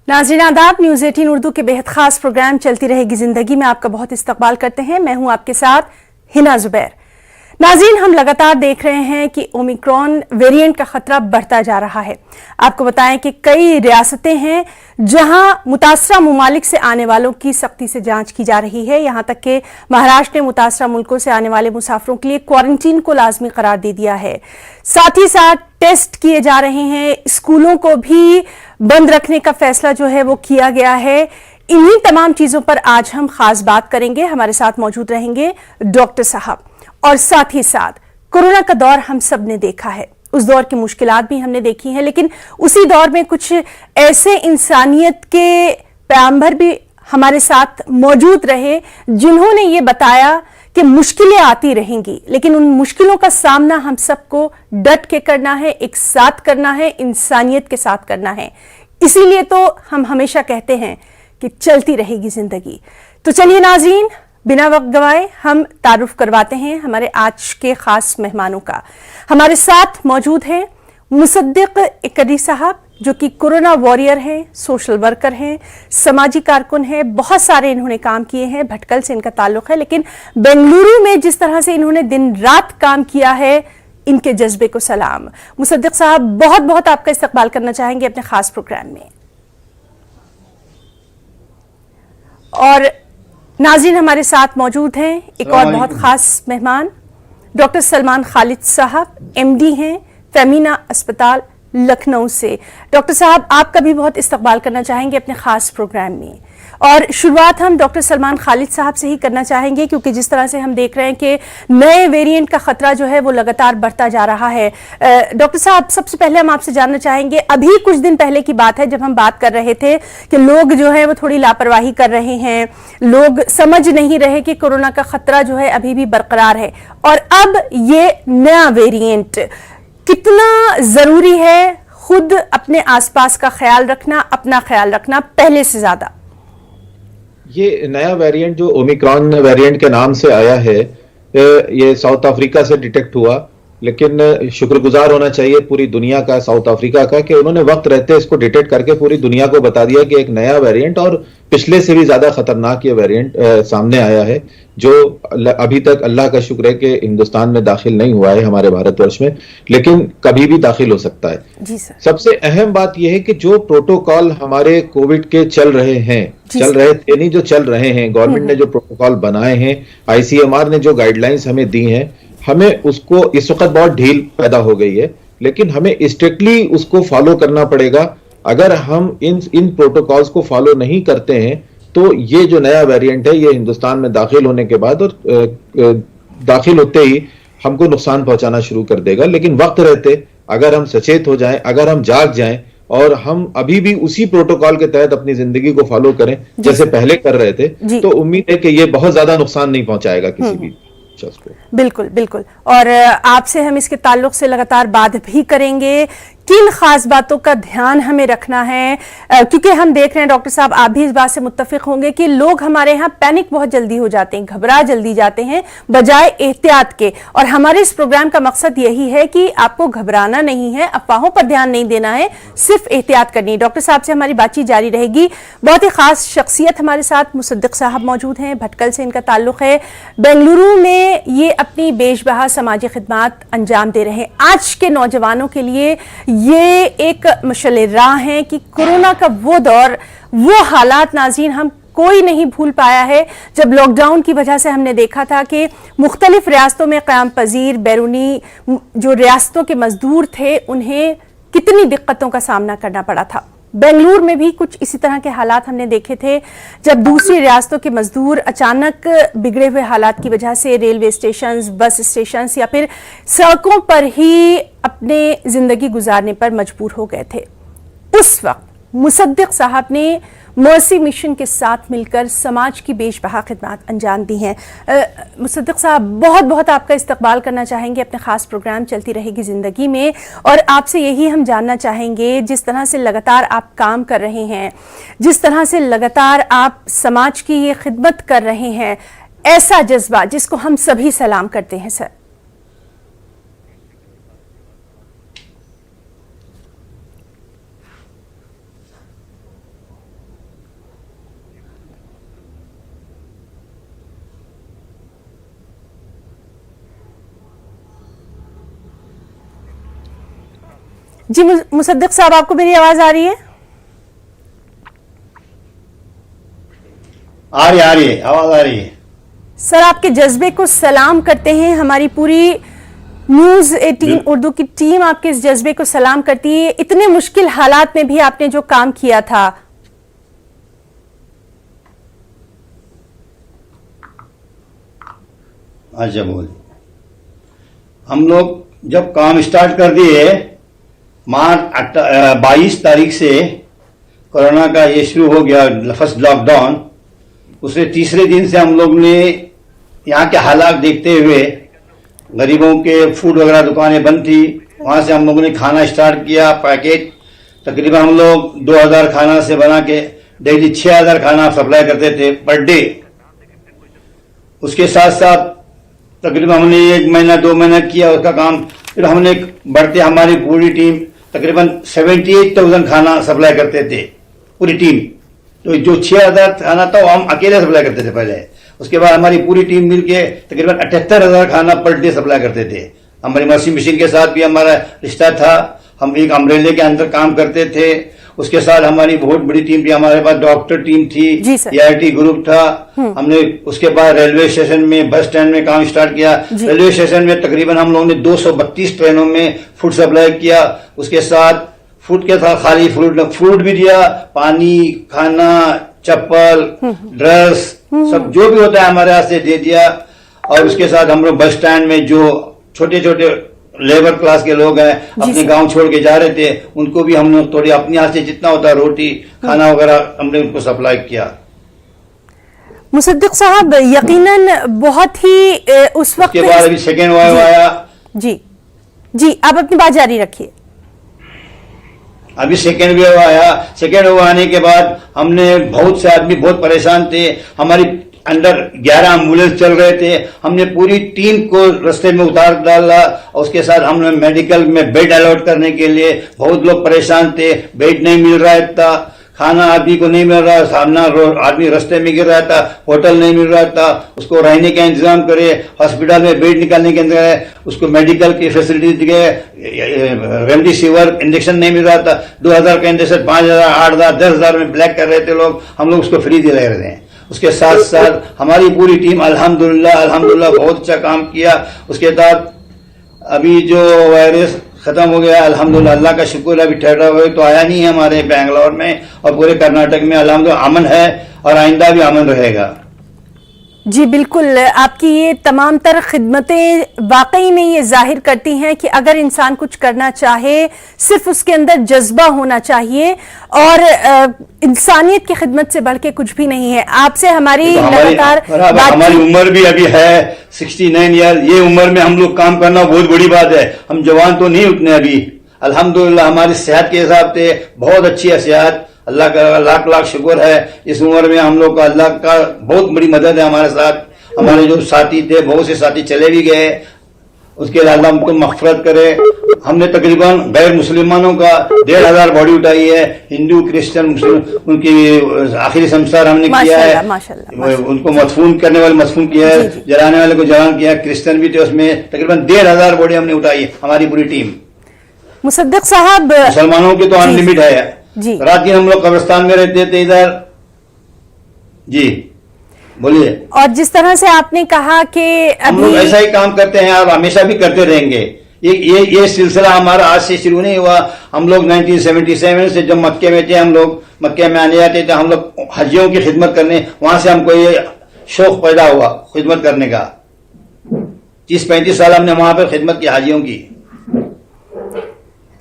नाज़रीन आदाब, न्यूज़ 18 उर्दू के बेहद खास प्रोग्राम चलती रहेगी जिंदगी में आपका बहुत इस्तकबाल करते हैं। मैं हूं आपके साथ हिना जुबैर। नाज़रीन, हम लगातार देख रहे हैं कि ओमिक्रॉन वेरिएंट का खतरा बढ़ता जा रहा है। आपको बताएं कि कई रियासतें हैं जहां मुतासरा मुमालिक से आने वालों की सख्ती से जांच की जा रही है। यहां तक कि महाराष्ट्र ने मुतासरा मुल्कों से आने वाले मुसाफिरों के लिए क्वारंटीन को लाजमी करार दे दिया है। साथ ही साथ टेस्ट किए जा रहे हैं। स्कूलों को भी बंद रखने का फैसला जो है वो किया गया है। इन्हीं तमाम चीजों पर आज हम खास बात करेंगे। हमारे साथ मौजूद रहेंगे डॉक्टर साहब, और साथ ही साथ कोरोना का दौर हम सब ने देखा है, उस दौर की मुश्किलात भी हमने देखी हैं, लेकिन उसी दौर में कुछ ऐसे इंसानियत के पैगंबर भी हमारे साथ मौजूद रहे जिन्होंने ये बताया कि मुश्किलें आती रहेंगी, लेकिन उन मुश्किलों का सामना हम सबको डट के करना है, एक साथ करना है, इंसानियत के साथ करना है। इसीलिए तो हम हमेशा कहते हैं कि चलती रहेगी जिंदगी। तो चलिए नाज़रीन, बिना वक्त गवाए हम तारुफ करवाते हैं हमारे आज के खास मेहमानों का। हमारे साथ मौजूद हैं मुसद्दिक इकरी साहब, जो कि कोरोना वॉरियर हैं, सोशल वर्कर हैं, समाजी कारकुन हैं। बहुत सारे इन्होंने काम किए हैं। भटकल से इनका ताल्लुक है, लेकिन बेंगलुरु में जिस तरह से इन्होंने दिन रात काम किया है, इनके जज्बे को सलाम। मुसद्दिक साहब, बहुत बहुत आपका इस्तकबाल करना चाहेंगे अपने खास प्रोग्राम में। और नाज़रीन, हमारे साथ मौजूद हैं एक और बहुत खास मेहमान, डॉक्टर सलमान खालिद साहब, एमडी हैं फेमिना अस्पताल लखनऊ से। डॉक्टर साहब, आपका भी बहुत इस्तकबाल करना चाहेंगे अपने खास प्रोग्राम में। और शुरुआत हम डॉक्टर सलमान खालिद साहब से ही करना चाहेंगे, क्योंकि जिस तरह से हम देख रहे हैं कि नए वेरिएंट का खतरा जो है वो लगातार बढ़ता जा रहा है। डॉक्टर साहब, सबसे पहले हम आपसे जानना चाहेंगे, अभी कुछ दिन पहले की बात है जब हम बात कर रहे थे कि लोग जो है वो थोड़ी लापरवाही कर रहे हैं, लोग समझ नहीं रहे कि कोरोना का खतरा जो है अभी भी बरकरार है, और अब ये नया वेरिएंट कितना जरूरी है खुद अपने आसपास का ख्याल रखना, अपना ख्याल रखना पहले से ज्यादा। ये नया वेरिएंट जो ओमिक्रॉन वेरिएंट के नाम से आया है, ये साउथ अफ्रीका से डिटेक्ट हुआ, लेकिन शुक्रगुजार होना चाहिए पूरी दुनिया का, साउथ अफ्रीका का, कि उन्होंने वक्त रहते इसको डिटेक्ट करके पूरी दुनिया को बता दिया कि एक नया वेरिएंट और पिछले से भी ज्यादा खतरनाक ये वेरिएंट सामने आया है, जो अभी तक अल्लाह का शुक्र है कि हिंदुस्तान में दाखिल नहीं हुआ है, हमारे भारतवर्ष में, लेकिन कभी भी दाखिल हो सकता है। जी सर। सबसे अहम बात यह है कि जो प्रोटोकॉल हमारे कोविड के चल रहे थे नहीं, जो चल रहे हैं, गवर्नमेंट ने जो प्रोटोकॉल बनाए हैं, आईसीएमआर ने जो गाइडलाइंस हमें दी हैं, हमें उसको इस वक्त बहुत ढील पैदा हो गई है, लेकिन हमें स्ट्रिक्टली उसको फॉलो करना पड़ेगा। अगर हम इन प्रोटोकॉल्स को फॉलो नहीं करते हैं तो ये जो नया वेरिएंट है ये हिंदुस्तान में दाखिल होने के बाद और दाखिल होते ही हमको नुकसान पहुंचाना शुरू कर देगा। लेकिन वक्त रहते अगर हम सचेत हो जाएं, अगर हम जाग जाएं और हम अभी भी उसी प्रोटोकॉल के तहत अपनी जिंदगी को फॉलो करें जैसे पहले कर रहे थे, तो उम्मीद है कि ये बहुत ज्यादा नुकसान नहीं पहुंचाएगा किसी भी। बिल्कुल बिल्कुल। और आपसे हम इसके ताल्लुक से लगातार बात भी करेंगे, किन खास बातों का ध्यान हमें रखना है, क्योंकि हम देख रहे हैं डॉक्टर साहब, आप भी इस बात से मुत्तफिक होंगे कि लोग हमारे यहाँ पैनिक बहुत जल्दी हो जाते हैं, घबरा जल्दी जाते हैं बजाय एहतियात के। और हमारे इस प्रोग्राम का मकसद यही है कि आपको घबराना नहीं है, अफवाहों पर ध्यान नहीं देना है, सिर्फ एहतियात करनी है। डॉक्टर साहब से हमारी बातचीत जारी रहेगी। बहुत ही खास शख्सियत हमारे साथ मुसद्दिक साहब मौजूद हैं, भटकल से इनका ताल्लुक है, बेंगलुरु में ये अपनी बेशबहा समाजी खिदमात अंजाम दे रहे हैं। आज के नौजवानों के लिए ये एक मशअले राह है कि कोरोना का वो दौर, वो हालात नाज़रीन हम कोई नहीं भूल पाया है, जब लॉकडाउन की वजह से हमने देखा था कि मुख्तलिफ रियासतों में क़याम पजीर बैरूनी जो रियासतों के मजदूर थे उन्हें कितनी दिक्कतों का सामना करना पड़ा था। बेंगलुरु में भी कुछ इसी तरह के हालात हमने देखे थे, जब दूसरी रियासतों के मजदूर अचानक बिगड़े हुए हालात की वजह से रेलवे स्टेशंस, बस स्टेशंस या फिर सड़कों पर ही अपने जिंदगी गुजारने पर मजबूर हो गए थे। उस वक्त मुसद्दिक साहब ने मर्सी मिशन के साथ मिलकर समाज की बेशबहा खिदमत अंजाम दी हैं। मुसद्दिक साहब, बहुत बहुत आपका इस्तकबाल करना चाहेंगे अपने खास प्रोग्राम चलती रहेगी ज़िंदगी में, और आपसे यही हम जानना चाहेंगे, जिस तरह से लगातार आप काम कर रहे हैं, जिस तरह से लगातार आप समाज की ये खिदमत कर रहे हैं, ऐसा जज्बा जिसको हम सभी सलाम करते हैं सर। जी मुसद्दिक साहब, आपको मेरी आवाज आ रही है? आ रही है, आवाज आ रही है। सर, आपके जज्बे को सलाम करते हैं, हमारी पूरी न्यूज 18 उर्दू की टीम आपके इस जज्बे को सलाम करती है। इतने मुश्किल हालात में भी आपने जो काम किया था। अच्छा बोल। हम लोग जब काम स्टार्ट कर दिए मार्च 22 तारीख से कोरोना का ये शुरू हो गया फर्स्ट लॉकडाउन, उसके तीसरे दिन से हम लोग ने यहाँ के हालात देखते हुए, गरीबों के फूड वगैरह दुकानें बंद थी, वहां से हम लोगों ने खाना स्टार्ट किया। पैकेट तकरीबन हम लोग 2000 खाना से बना के डेली 6000 खाना सप्लाई करते थे पर डे। उसके साथ साथ तकरीबन हमने 1 महीना 2 महीना किया उसका काम, फिर हमने बढ़ते हमारी पूरी टीम तकरीबन 78,000 खाना सप्लाई करते थे पूरी टीम। तो जो 6000 खाना था वो हम अकेले सप्लाई करते थे पहले। उसके बाद हमारी पूरी टीम मिलके तकरीबन 78,000 खाना पर डे सप्लाई करते थे। हमारी वॉशिंग मशीन के साथ भी हमारा रिश्ता था, हम एक अम्ब्रेले के अंदर काम करते थे। उसके साथ हमारी बहुत बड़ी टीम थी, हमारे पास डॉक्टर टीम थी, ERT ग्रुप था। हमने उसके बाद रेलवे स्टेशन में, बस स्टैंड में काम स्टार्ट किया। रेलवे स्टेशन में तकरीबन हम लोगों ने 232 ट्रेनों में फूड सप्लाई किया। उसके साथ फूड के साथ खाली फ्रूट भी दिया, पानी, खाना, चप्पल, ड्रेस, सब जो भी होता है हमारे हाथ से दे दिया। और उसके साथ हम लोग बस स्टैंड में जो छोटे छोटे लेबर क्लास के लोग हैं अपने गांव छोड़ के जा रहे थे, उनको भी हमने थोड़ी अपने हाथ से जितना होता है रोटी खाना वगैरह हमने उनको सप्लाई किया। मुसद्दिक साहब, यकीनन बहुत ही उस वक्त के बाद अभी सेकेंड वेव आया। जी आप अपनी बात जारी रखिए। अभी सेकेंड वेव आया। सेकेंड वेव आने के बाद हमने बहुत से आदमी बहुत परेशान थे। हमारी अंदर 11 एम्बुलेंस चल रहे थे। हमने पूरी टीम को रास्ते में उतार डाला। और उसके साथ हमने मेडिकल में बेड अलॉट करने के लिए, बहुत लोग परेशान थे, बेड नहीं मिल रहा था, खाना आदमी को नहीं मिल रहा, सामना आदमी रास्ते में गिर रहा था, होटल नहीं मिल रहा था, उसको रहने का इंतजाम करे, हॉस्पिटल में बेड निकालने के अंदर उसको मेडिकल की फैसिलिटी दिए, रेमडेसिविर इंजेक्शन नहीं मिल रहा था। 2000 का इंजेक्शन 5000, 8000, 10,000 में ब्लैक कर रहे थे लोग, हम लोग उसको फ्री दे रहे हैं। उसके साथ साथ हमारी पूरी टीम अल्हम्दुलिल्लाह बहुत अच्छा काम किया। उसके बाद अभी जो वायरस खत्म हो गया अल्हम्दुलिल्लाह, अल्लाह का शुक्र, अभी ठहरा हुआ तो आया नहीं है हमारे बेंगलोर में और पूरे कर्नाटक में अल्हम्दुलिल्लाह अमन है और आइंदा भी अमन रहेगा। जी बिल्कुल, आपकी ये तमाम तर खिदमतें वाकई में ये जाहिर करती हैं कि अगर इंसान कुछ करना चाहे सिर्फ उसके अंदर जज्बा होना चाहिए और इंसानियत की खिदमत से बढ़ के कुछ भी नहीं है। आपसे हमारी लगातार हमारी उम्र भी अभी है 69 ईयर। ये उम्र में हम लोग काम करना बहुत बड़ी बात है। हम जवान तो नहीं उतने अभी। अल्हम्दुलिल्लाह हमारी सेहत के हिसाब से बहुत अच्छी है सेहत, अल्लाह का लाख लाख शुक्र है। इस उम्र में हम लोग का अल्लाह का बहुत बड़ी मदद है हमारे साथ। हमारे जो साथी थे बहुत से साथी चले भी गए, उसके लिए अल्लाह उनको मग़फ़िरत करे। हमने तकरीबन गैर मुसलमानों का 1,500 बॉडी उठाई है, हिंदू क्रिश्चियन मुस्लिम उनकी आखिरी संस्कार हमने किया है। माशाल्लाह। उनको मदफून करने वाले मदफून किया है, जलाने वाले को जलान किया। क्रिश्चियन भी थे उसमें, तकरीबन 1,500 बॉडी हमने उठाई है हमारी पूरी टीम। मुसद्दिक साहब, मुसलमानों की तो अनलिमिट है। रात दिन हम लोग कब्रिस्तान में रहते थे इधर। जी बोलिए। और जिस तरह से आपने कहा कि हम लोग ऐसा ही काम करते हैं और हमेशा भी करते रहेंगे। ये सिलसिला हमारा आज से शुरू नहीं हुआ। हम लोग 1977 से जब मक्के में थे, हम लोग मक्के में आने जाते थे, हम लोग हजियों की खिदमत करने, वहां से हमको ये शौक पैदा हुआ खिदमत करने का। 30-35 साल हमने वहां पर खिदमत की हाजियों की।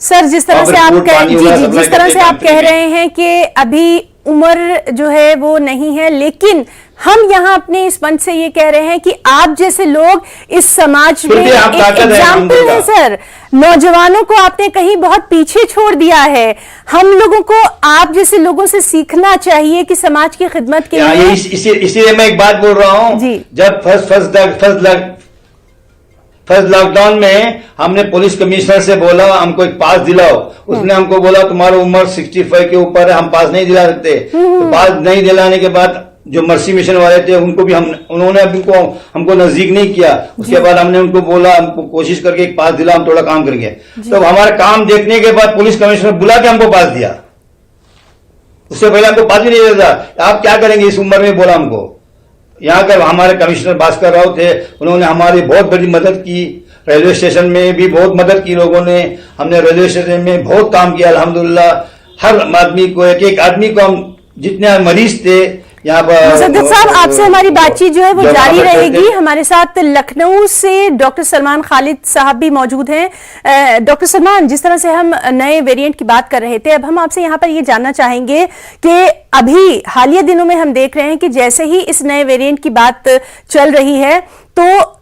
सर, जिस तरह से आप जिस तरह से आप कह रहे हैं कि अभी उम्र जो है वो नहीं है, लेकिन हम यहाँ अपने इस मंच से ये कह रहे हैं कि आप जैसे लोग इस समाज में एक एग्जाम्पल है सर। नौजवानों को आपने कहीं बहुत पीछे छोड़ दिया है। हम लोगों को आप जैसे लोगों से सीखना चाहिए कि समाज की खिदमत के लिए। इसीलिए मैं एक बात बोल रहा हूँ। जब फर्स्ट लॉकडाउन में हमने पुलिस कमिश्नर से बोला हमको एक पास दिलाओ। उसने हमको बोला तुम्हारा उम्र 65 के ऊपर है, हम पास नहीं दिला सकते। तो पास नहीं दिलाने के बाद जो मर्सी मिशन वाले थे उनको भी उन्होंने हमको नजदीक नहीं किया। उसके बाद हमने उनको बोला, हमको कोशिश करके एक पास दिला, हम थोड़ा काम करेंगे। तो हमारे काम देखने के बाद पुलिस कमिश्नर बुला के हमको पास दिया। उससे पहले हमको पास भी नहीं देता। आप क्या करेंगे इस उम्र में, बोला हमको। यहाँ कर हमारे कमिश्नर भास्कर राव थे, उन्होंने हमारी बहुत बड़ी मदद की। रेलवे स्टेशन में भी बहुत मदद की लोगों ने। हमने रेलवे स्टेशन में बहुत काम किया अल्हम्दुलिल्लाह। हर आदमी को, एक एक आदमी को, हम जितने मरीज थे यहाँ पर। मुसद्दिक साहब, आपसे हमारी बातचीत जो है वो जारी रहेगी। हमारे साथ लखनऊ से डॉक्टर सलमान खालिद साहब भी मौजूद हैं। डॉक्टर सलमान, जिस तरह से हम नए वेरिएंट की बात कर रहे थे, अब हम आपसे यहाँ पर ये जानना चाहेंगे कि अभी हालिया दिनों में हम देख रहे हैं कि जैसे ही इस नए वेरिएंट की बात चल रही है तो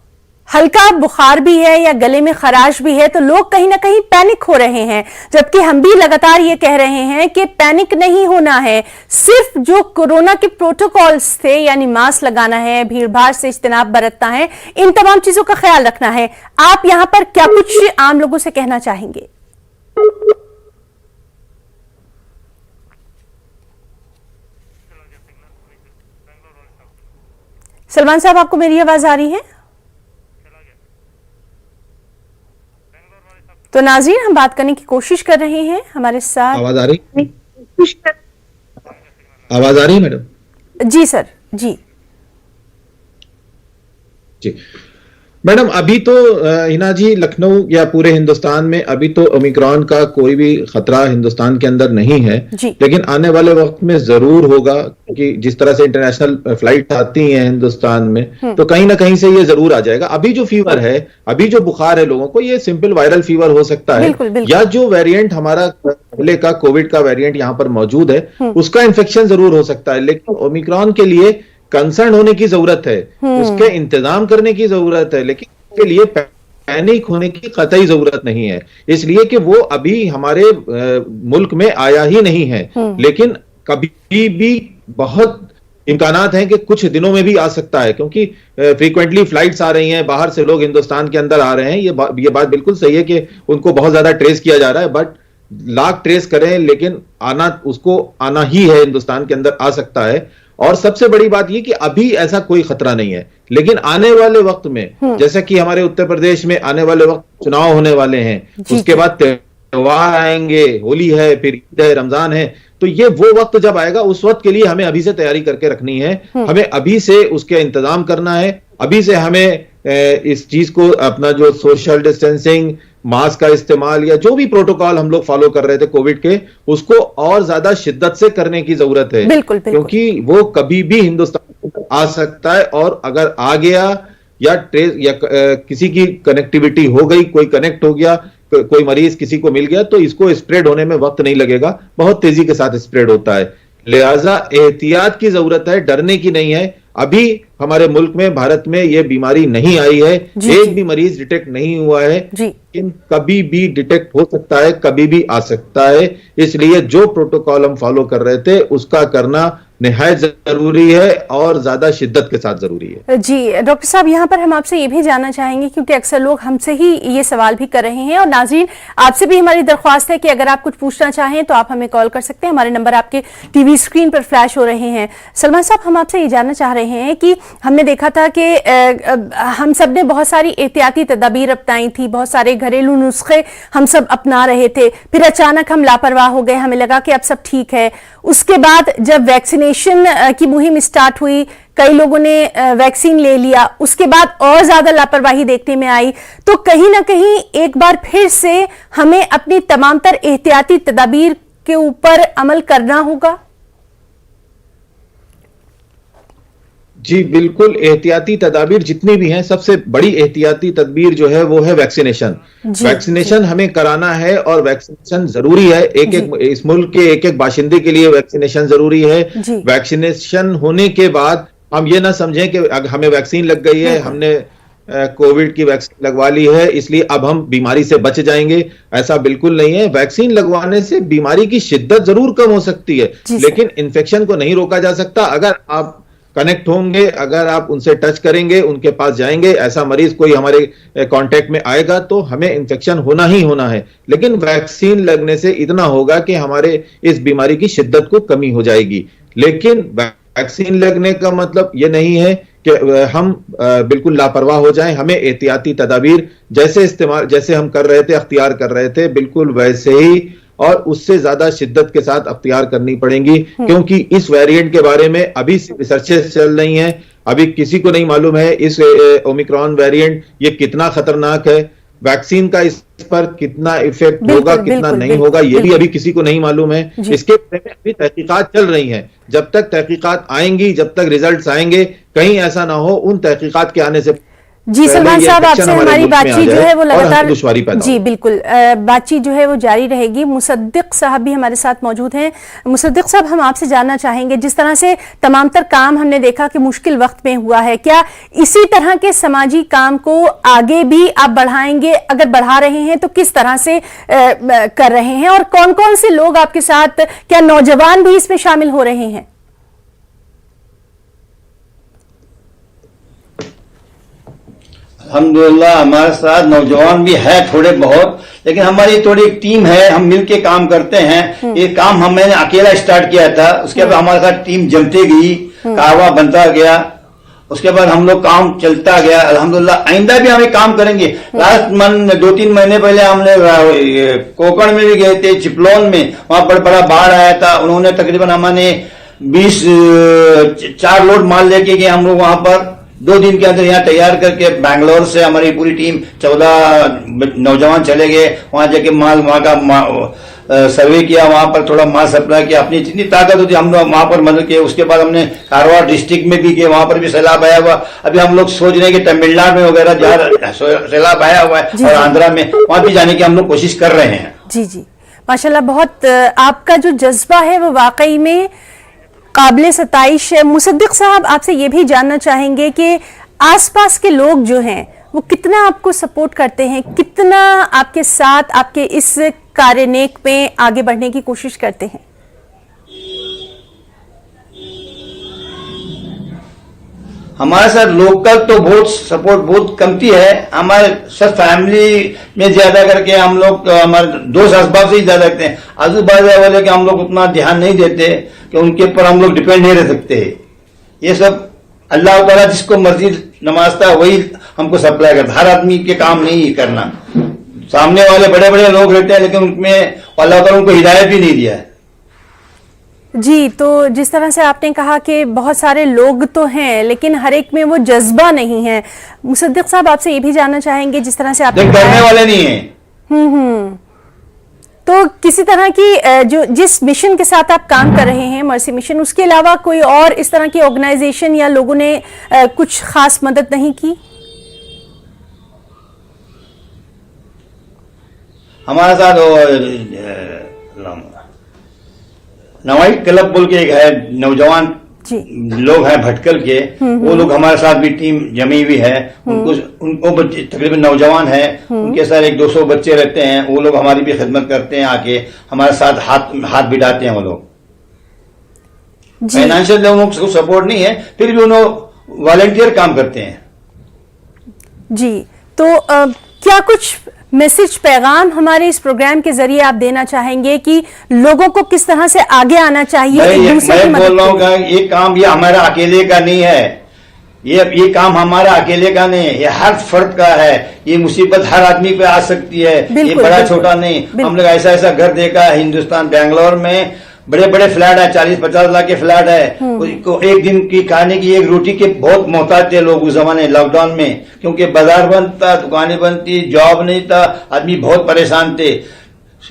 हल्का बुखार भी है या गले में खराश भी है, तो लोग कहीं ना कहीं पैनिक हो रहे हैं, जबकि हम भी लगातार ये कह रहे हैं कि पैनिक नहीं होना है। सिर्फ जो कोरोना के प्रोटोकॉल्स थे, यानी मास्क लगाना है, भीड़ भाड़ से इज्तिनाब बरतना है, इन तमाम चीजों का ख्याल रखना है। आप यहां पर क्या कुछ आम लोगों से कहना चाहेंगे? सलमान साहब, आपको मेरी आवाज आ रही है? तो नाज़रीन, हम बात करने की कोशिश कर रहे हैं हमारे साथ। आवाज आ रही? आवाज आ रही मैडम? जी सर, जी जी मैडम, अभी तो हिना जी, लखनऊ या पूरे हिंदुस्तान में अभी तो ओमिक्रॉन का कोई भी खतरा हिंदुस्तान के अंदर नहीं है, लेकिन आने वाले वक्त में जरूर होगा, क्योंकि जिस तरह से इंटरनेशनल फ्लाइट आती हैं हिंदुस्तान में, तो कहीं ना कहीं से ये जरूर आ जाएगा। अभी जो फीवर है, अभी जो बुखार है लोगों को, ये सिंपल वायरल फीवर हो सकता है, या जो वेरिएंट हमारा पहले का कोविड का वेरिएंट यहाँ पर मौजूद है उसका इन्फेक्शन जरूर हो सकता है। लेकिन ओमिक्रॉन के लिए कंसर्न होने की जरूरत है, उसके इंतजाम करने की जरूरत है, लेकिन उसके लिए पैनिक होने की कतई जरूरत नहीं है, इसलिए कि वो अभी हमारे मुल्क में आया ही नहीं है। लेकिन कभी भी बहुत इम्कानात हैं कि कुछ दिनों में भी आ सकता है, क्योंकि फ्रीक्वेंटली फ्लाइट्स आ रही हैं, बाहर से लोग हिंदुस्तान के अंदर आ रहे हैं। ये बात बिल्कुल सही है कि उनको बहुत ज्यादा ट्रेस किया जा रहा है, बट लाख ट्रेस करें, लेकिन उसको आना ही है, हिंदुस्तान के अंदर आ सकता है। और सबसे बड़ी बात यह कि अभी ऐसा कोई खतरा नहीं है, लेकिन आने वाले वक्त में, जैसा कि हमारे उत्तर प्रदेश में आने वाले वक्त चुनाव होने वाले हैं, उसके बाद त्योहार आएंगे, होली है, फिर ईद है, रमजान है, तो ये वो वक्त जब आएगा, उस वक्त के लिए हमें अभी से तैयारी करके रखनी है, हमें अभी से उसके इंतजाम करना है, अभी से हमें इस चीज को, अपना जो सोशल डिस्टेंसिंग, मास्क का इस्तेमाल या जो भी प्रोटोकॉल हम लोग फॉलो कर रहे थे कोविड के, उसको और ज्यादा शिद्दत से करने की जरूरत है। बिल्कुल, क्योंकि वो कभी भी हिंदुस्तान में आ सकता है, और अगर आ गया या ट्रेस या किसी की कनेक्टिविटी हो गई, कोई कनेक्ट हो गया, कोई मरीज किसी को मिल गया, तो इसको स्प्रेड होने में वक्त नहीं लगेगा, बहुत तेजी के साथ स्प्रेड होता है। लिहाजा एहतियात की जरूरत है, डरने की नहीं है। अभी हमारे मुल्क में, भारत में ये बीमारी नहीं आई है, एक भी मरीज डिटेक्ट नहीं हुआ है, लेकिन कभी भी डिटेक्ट हो सकता है, कभी भी आ सकता है। इसलिए जो प्रोटोकॉल हम फॉलो कर रहे थे उसका करना निहायत जरूरी है और ज्यादा शिद्दत के साथ जरूरी है। जी डॉक्टर साहब, यहाँ पर हम आपसे ये भी जानना चाहेंगे, क्योंकि अक्सर लोग हमसे ही ये सवाल भी कर रहे हैं, और नाज़रीन आपसे भी हमारी दरख्वास्त है कि अगर आप कुछ पूछना चाहें तो आप हमें कॉल कर सकते हैं, हमारे नंबर आपके टीवी स्क्रीन पर फ्लैश हो रहे हैं। सलमान साहब, हम आपसे ये जानना चाह रहे हैं कि हमने देखा था कि हम सब ने बहुत सारी एहतियाती तदाबीर अपनाई थी, बहुत सारे घरेलू नुस्खे हम सब अपना रहे थे, फिर अचानक हम लापरवाह हो गए, हमें लगा कि अब सब ठीक है। उसके बाद जब वैक्सीनेशन की मुहिम स्टार्ट हुई, कई लोगों ने वैक्सीन ले लिया, उसके बाद और ज्यादा लापरवाही देखने में आई, तो कहीं ना कहीं एक बार फिर से हमें अपनी तमाम तर एहतियाती तदाबीर के ऊपर अमल करना होगा। जी बिल्कुल, एहतियाती तदाबीर जितनी भी हैं, सबसे बड़ी एहतियाती तदबीर जो है वो है वैक्सीनेशन। वैक्सीनेशन हमें कराना है, और वैक्सीनेशन जरूरी है। इस मुल्क के एक एक बाशिंदे के लिए वैक्सीनेशन जरूरी है। वैक्सीनेशन होने के बाद हम ये ना समझें कि हमें वैक्सीन लग गई है, हमने कोविड की वैक्सीन लगवा ली है, इसलिए अब हम बीमारी से बच जाएंगे। ऐसा बिल्कुल नहीं है। वैक्सीन लगवाने से बीमारी की शिद्दत जरूर कम हो सकती है, लेकिन इन्फेक्शन को नहीं रोका जा सकता। अगर आप कनेक्ट होंगे, अगर आप उनसे टच करेंगे, उनके पास जाएंगे, ऐसा मरीज कोई हमारे कांटेक्ट में आएगा, तो हमें इन्फेक्शन होना ही होना है। लेकिन वैक्सीन लगने से इतना होगा कि हमारे इस बीमारी की शिद्दत को कमी हो जाएगी। लेकिन वैक्सीन लगने का मतलब ये नहीं है कि हम बिल्कुल लापरवाह हो जाएं। हमें एहतियाती तदाबीर जैसे हम कर रहे थे, अख्तियार कर रहे थे, बिल्कुल वैसे ही और उससे ज्यादा शिद्दत के साथ अख्तियार करनी पड़ेंगी, क्योंकि इस वेरिएंट के बारे में अभी रिसर्चेस चल रही हैं। अभी किसी को नहीं मालूम है इस ओमिक्रॉन वेरिएंट ये कितना खतरनाक है, वैक्सीन का इस पर कितना इफेक्ट होगा, कितना नहीं होगा, ये भी अभी किसी को नहीं मालूम है। इसके बारे में अभी तहकीकात चल रही हैं। जब तक तहकीकात आएंगी, जब तक रिजल्ट्स आएंगे, कहीं ऐसा ना हो उन तहकीकात के आने से जी सलमान साहब, आपसे हमारी बातचीत जो है वो लगातार जी बिल्कुल बातचीत जो है वो जारी रहेगी। मुसद्दिक साहब भी हमारे साथ मौजूद हैं। मुसद्दिक साहब, हम आपसे जानना चाहेंगे, जिस तरह से तमाम तर काम हमने देखा कि मुश्किल वक्त में हुआ है, क्या इसी तरह के समाजी काम को आगे भी आप बढ़ाएंगे? अगर बढ़ा रहे हैं तो किस तरह से कर रहे हैं, और कौन कौन से लोग आपके साथ, क्या नौजवान भी इसमें शामिल हो रहे हैं? अल्हम्दुलिल्लाह हमारे साथ नौजवान भी है थोड़े बहुत, लेकिन हमारी थोड़ी एक टीम है, हम मिलके काम करते हैं। ये काम हमने अकेला स्टार्ट किया था, उसके बाद हमारे साथ टीम जमती गई, कारवा बनता गया, उसके बाद हम लोग काम चलता गया। अल्हम्दुलिल्लाह आइंदा भी हमें काम करेंगे। लास्ट मंथ 2-3 महीने पहले हमने कोकण में भी गए थे, चिपलोन में, वहां पर बड़ा बाढ़ आया था। उन्होंने तकरीबन हमारे 4 लोड माल लेके गए हम लोग वहां पर। 2 दिन के अंदर यहाँ तैयार करके बैंगलोर से हमारी पूरी टीम 14 नौजवान चले गए, वहां जाके माल वहां का सर्वे किया, वहां पर थोड़ा माल सप्लाई किया, अपनी जितनी ताकत होती हम लोग वहां पर मदद किए। उसके बाद हमने कारवार डिस्ट्रिक्ट में भी गए, वहां पर भी सैलाब आया हुआ। अभी हम लोग सोच रहे हैं कि तमिलनाडु में वगैरह जहाँ सैलाब आया हुआ है और आंध्रा में, वहां भी जाने की हम लोग कोशिश कर रहे हैं। जी जी माशाल्लाह, बहुत आपका जो जज्बा है वो वाकई में काबिले सताइश है। मुसद्दिक साहब, आपसे ये भी जानना चाहेंगे कि आसपास के लोग जो हैं वो कितना आपको सपोर्ट करते हैं, कितना आपके साथ आपके इस कार्य नेक में आगे बढ़ने की कोशिश करते हैं? हमारे साथ लोकल तो बहुत सपोर्ट बहुत कमती है। हमारे सब फैमिली में ज्यादा करके हम लोग हमारे दोस्त असबाब से ही ज्यादा रखते हैं। आजू बाजू वाले के हम लोग उतना ध्यान नहीं देते कि उनके ऊपर हम लोग डिपेंड नहीं रह सकते। ये सब अल्लाह ताला जिसको मर्जी नमाजता वही हमको सप्लाई करता, हर आदमी के काम नहीं करना। सामने वाले बड़े बड़े लोग रहते हैं, लेकिन उनमें अल्लाह ताला उनको हिदायत भी नहीं दिया है। जी, तो जिस तरह से आपने कहा कि बहुत सारे लोग तो हैं लेकिन हर एक में वो जज्बा नहीं है, मुसद्दिक साहब आपसे ये भी जानना चाहेंगे, जिस तरह से आप करने वाले नहीं है। तो किसी तरह की जो जिस मिशन के साथ आप काम कर रहे हैं, मर्सी मिशन, उसके अलावा कोई और इस तरह की ऑर्गेनाइजेशन या लोगों ने कुछ खास मदद नहीं की? हमारे साथ नवाई क्लब बोल के एक है, नौजवान लोग हैं भटकल के, वो लोग हमारे साथ भी टीम जमी हुई है। उनको बच्चे तकरीबन नौजवान हैं, उनके साथ 100-200 बच्चे रहते हैं। वो लोग हमारी भी खिदमत करते हैं, आके हमारे साथ हाथ बिठाते हैं। वो लोग फाइनेंशियल लोगों को सपोर्ट नहीं है, फिर भी उन्होंने वॉलंटियर काम करते हैं। जी, तो क्या कुछ मैसेज, पैगाम हमारे इस प्रोग्राम के जरिए आप देना चाहेंगे कि लोगों को किस तरह से आगे आना चाहिए? मैं बोल रहा हूँ ये काम ये हमारा अकेले का नहीं है, ये काम हमारा अकेले का नहीं है, ये हर फर्द का है। ये मुसीबत हर आदमी पे आ सकती है, ये बड़ा छोटा नहीं। हम लोग ऐसा ऐसा घर देखा है हिंदुस्तान, बैंगलोर में बड़े बड़े फ्लैट है, 40-50 लाख के फ्लैट है। उसको एक दिन की खाने की एक रोटी के बहुत मोहताज थे लोग उस जमाने लॉकडाउन में, क्योंकि बाजार बंद था, दुकानें बंद थी, जॉब नहीं था, आदमी बहुत परेशान थे।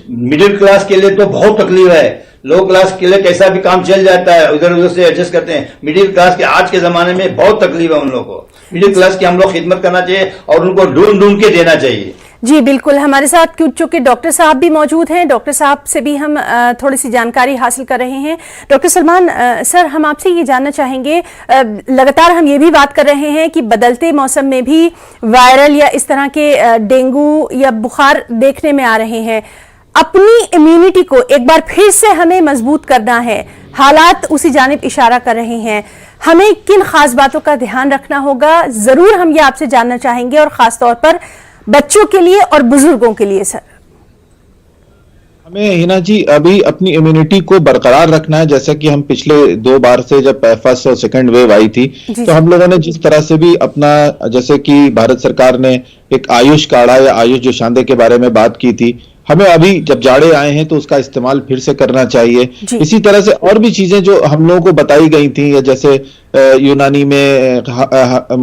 मिडिल क्लास के लिए तो बहुत तकलीफ है, लो क्लास के लिए कैसा भी काम चल जाता है, उधर उधर से एडजस्ट करते हैं। मिडिल क्लास के आज के जमाने में बहुत तकलीफ है उन लोगों को। मिडिल क्लास की हम लोग खिदमत करना चाहिए और उनको ढूंढ ढूंढ के देना चाहिए। जी बिल्कुल, हमारे साथ चूंकि डॉक्टर साहब भी मौजूद हैं, डॉक्टर साहब से भी हम थोड़ी सी जानकारी हासिल कर रहे हैं। डॉक्टर सलमान सर, हम आपसे ये जानना चाहेंगे, लगातार हम ये भी बात कर रहे हैं कि बदलते मौसम में भी वायरल या इस तरह के डेंगू या बुखार देखने में आ रहे हैं। अपनी इम्यूनिटी को एक बार फिर से हमें मजबूत करना है, हालात उसी जानिब इशारा कर रहे हैं। हमें किन खास बातों का ध्यान रखना होगा, जरूर हम ये आपसे जानना चाहेंगे, और खास तौर पर बच्चों के लिए और बुजुर्गों के लिए। सर हमें हिना जी अभी अपनी इम्यूनिटी को बरकरार रखना है। जैसा कि हम पिछले 2 बार से जब फर्स्ट और सेकंड वेव आई थी तो हम लोगों ने जिस तरह से भी अपना, जैसे कि भारत सरकार ने एक आयुष काढ़ा या आयुष जो शांदे के बारे में बात की थी, हमें अभी जब जाड़े आए हैं तो उसका इस्तेमाल फिर से करना चाहिए। इसी तरह से और भी चीजें जो हम लोगों को बताई गई थी, या जैसे यूनानी में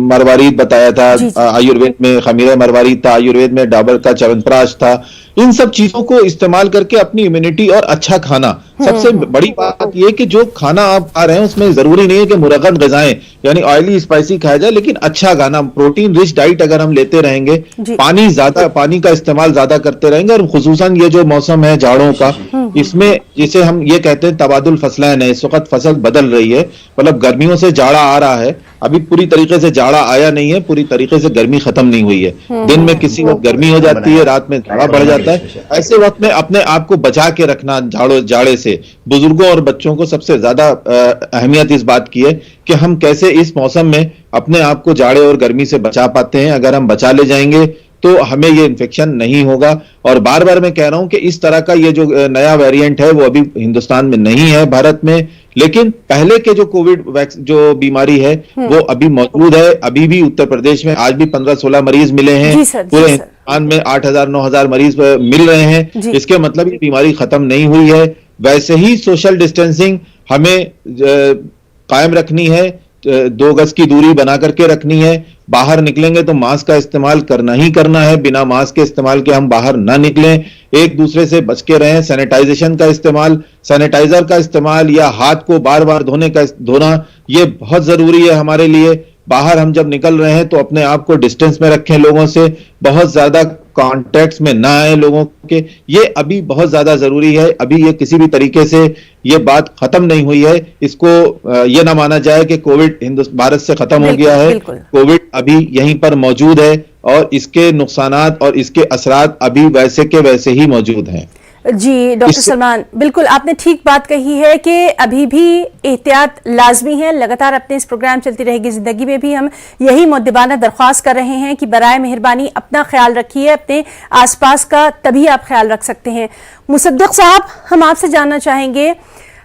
मरवारीद बताया था, आयुर्वेद में खमीरा मरवारीद था, आयुर्वेद में डाबर का च्यवनप्राश था। इन सब चीजों को इस्तेमाल करके अपनी इम्यूनिटी और अच्छा खाना, सबसे बड़ी बात यह कि जो खाना आप खा रहे हैं उसमें जरूरी नहीं है कि मुरगब ग़िज़ाएं यानी ऑयली स्पाइसी खाया जाए, लेकिन अच्छा खाना, प्रोटीन रिच डाइट अगर हम लेते रहेंगे, पानी का इस्तेमाल ज्यादा करते रहेंगे, और खुसूसन ये जो मौसम है जाड़ों का, इसमें जिसे हम ये कहते हैं तबादुल फसलैन है, इस वक्त फसल बदल रही है, मतलब गर्मियों से जाड़ा आ रहा है, अभी पूरी तरीके से जाड़ा आया नहीं है, पूरी तरीके से गर्मी खत्म नहीं हुई है। दिन में किसी वक्त गर्मी हो जाती है, रात में जाड़ा बढ़ जाता है। ऐसे वक्त में अपने आप को बचा के रखना जाड़े से। बुजुर्गों और बच्चों को सबसे ज्यादा अहमियत इस बात की है कि हम कैसे इस मौसम में अपने आप को जाड़े और गर्मी से बचा पाते हैं। अगर हम बचा ले जाएंगे तो हमें ये इन्फेक्शन नहीं होगा। और बार बार मैं कह रहा हूं कि इस तरह का ये जो नया वेरिएंट है वो अभी हिंदुस्तान में नहीं है, भारत में, लेकिन पहले के जो कोविड जो बीमारी है वो अभी मौजूद है। अभी भी उत्तर प्रदेश में आज भी 15-16 मरीज मिले हैं, पूरे हिंदुस्तान में 8,000-9,000 मरीज मिल रहे हैं। इसके मतलब ये बीमारी खत्म नहीं हुई है। वैसे ही सोशल डिस्टेंसिंग हमें कायम रखनी है, 2 गज की दूरी बना करके रखनी है। बाहर निकलेंगे तो मास्क का इस्तेमाल करना ही करना है, बिना मास्क के इस्तेमाल के हम बाहर ना निकलें। एक दूसरे से बच के रहें। सैनिटाइजेशन का इस्तेमाल, सैनिटाइजर का इस्तेमाल या हाथ को बार बार धोना ये बहुत जरूरी है हमारे लिए। बाहर हम जब निकल रहे हैं तो अपने आप को डिस्टेंस में रखें लोगों से, बहुत ज्यादा कॉन्टेक्ट्स में ना आए लोगों के, ये अभी बहुत ज्यादा जरूरी है। अभी ये किसी भी तरीके से ये बात खत्म नहीं हुई है। इसको ये ना माना जाए कि कोविड भारत से खत्म हो गया है। कोविड अभी यहीं पर मौजूद है और इसके नुकसानात और इसके असरात अभी वैसे के वैसे ही मौजूद हैं। जी डॉक्टर सलमान, बिल्कुल आपने ठीक बात कही है कि अभी भी एहतियात लाजमी है। लगातार अपने इस प्रोग्राम चलती रहेगी जिंदगी में भी हम यही मुद्दबाना दरख्वास्त कर रहे हैं कि बराए मेहरबानी अपना ख्याल रखिए, अपने आसपास का तभी आप ख्याल रख सकते हैं। मुसद्दिक साहब, हम आपसे जानना चाहेंगे,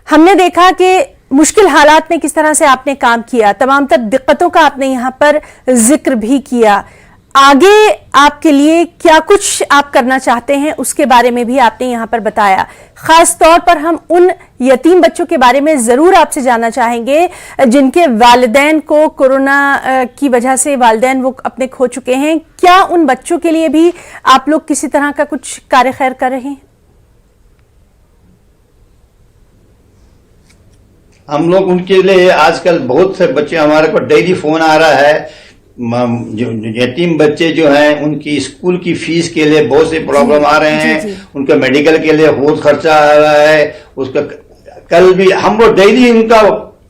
हमने देखा कि मुश्किल हालात में किस तरह से आपने काम किया, तमाम तर दिक्कतों का आपने यहाँ पर जिक्र भी किया। आगे आपके लिए क्या कुछ आप करना चाहते हैं उसके बारे में भी आपने यहाँ पर बताया। खास तौर पर हम उन यतीम बच्चों के बारे में जरूर आपसे जानना चाहेंगे जिनके वालिदैन को कोरोना की वजह से वालिदैन वो अपने खो चुके हैं। क्या उन बच्चों के लिए भी आप लोग किसी तरह का कुछ कार्य खैर कर रहे हैं? हम लोग उनके लिए आजकल बहुत से बच्चे, हमारे पास डेली फोन आ रहा है, जो यतीम बच्चे जो हैं उनकी स्कूल की फीस के लिए बहुत से प्रॉब्लम आ रहे हैं। उनके मेडिकल के लिए बहुत खर्चा आ रहा है। उसका कल भी हम लोग डेली उनका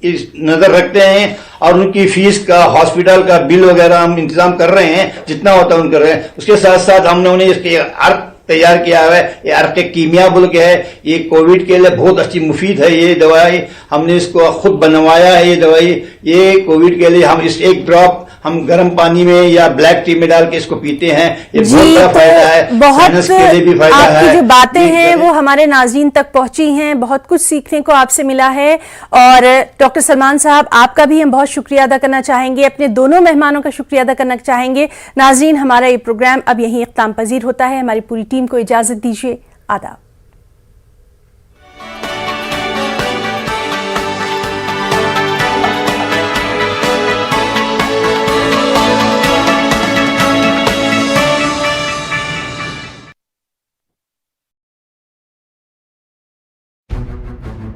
नजर रखते हैं और उनकी फीस का, हॉस्पिटल का बिल वगैरह हम इंतजाम कर रहे हैं, जितना होता है उन कर रहे हैं। उसके साथ साथ हमने उन्हें इसके अर्क तैयार किया है। ये अर्क कीमिया बोल के है, ये कोविड के लिए बहुत अच्छी मुफीद है। ये दवाई हमने इसको खुद बनवाया है। ये दवाई ये कोविड के लिए हम इस एक ड्रॉप हम गर्म पानी में या ब्लैक टी में डाल के इसको पीते हैं। ये बहुत बड़ा फायदा है, साइनस के लिए भी फायदा है। आपकी जो बातें हैं वो हमारे नाज़रीन तक पहुंची हैं, बहुत कुछ सीखने को आपसे मिला है। और डॉक्टर सलमान साहब, आपका भी हम बहुत शुक्रिया अदा करना चाहेंगे, अपने दोनों मेहमानों का शुक्रिया अदा करना चाहेंगे। नाज़रीन, हमारा ये प्रोग्राम अब यहीं इख्तिताम पजीर होता है। हमारी पूरी टीम को इजाजत दीजिए। आदाब।